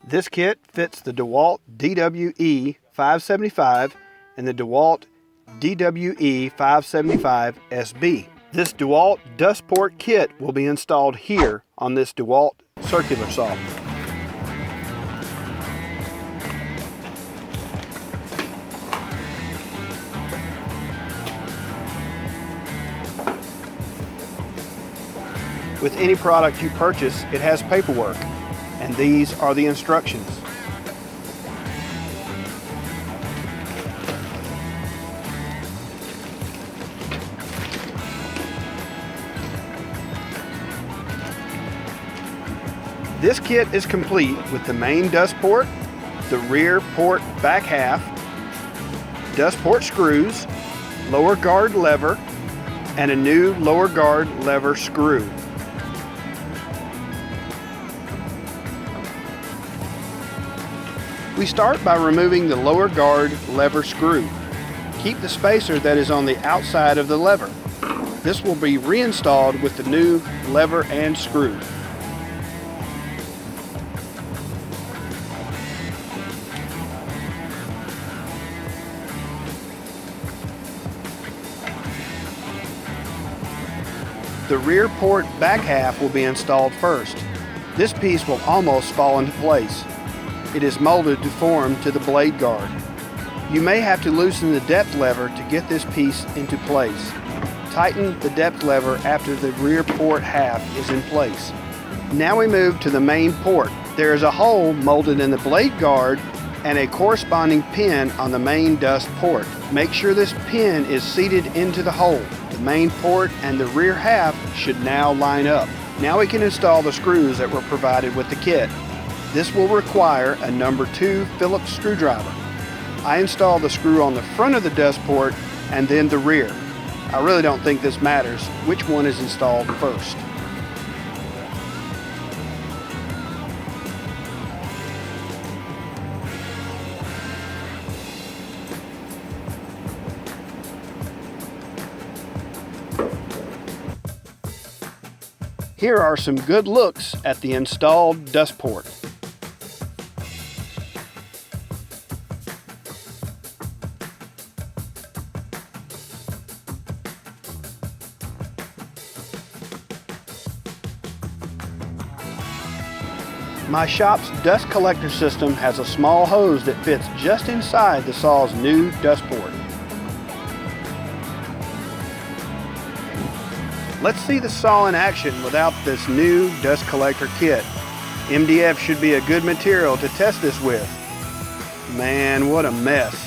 This kit fits the DeWalt DWE575 and the DeWalt DWE575SB. This DeWalt dust port kit will be installed here on this DeWalt circular saw. With any product you purchase, it has paperwork, and these are the instructions. This kit is complete with the main dust port, the rear port back half, dust port screws, lower guard lever, and a new lower guard lever screw. We start by removing the lower guard lever screw. Keep the spacer that is on the outside of the lever. This will be reinstalled with the new lever and screw. The rear port back half will be installed first. This piece will almost fall into place. It is molded to form to the blade guard. You may have to loosen the depth lever to get this piece into place. Tighten the depth lever after the rear port half is in place. Now we move to the main port. There is a hole molded in the blade guard and a corresponding pin on the main dust port. Make sure this pin is seated into the hole. The main port and the rear half should now line up. Now we can install the screws that were provided with the kit. This will require a number 2 Phillips screwdriver. I installed the screw on the front of the dust port and then the rear. I really don't think this matters which one is installed first. Here are some good looks at the installed dust port. My shop's dust collector system has a small hose that fits just inside the saw's new dust port. Let's see the saw in action without this new dust collector kit. MDF should be a good material to test this with. Man, what a mess.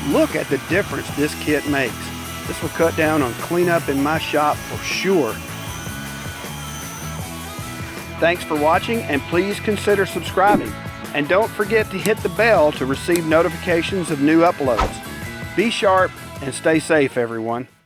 Look at the difference this kit makes. This will cut down on cleanup in my shop for sure. Thanks for watching, and please consider subscribing. And don't forget to hit the bell to receive notifications of new uploads. Be sharp and stay safe, everyone.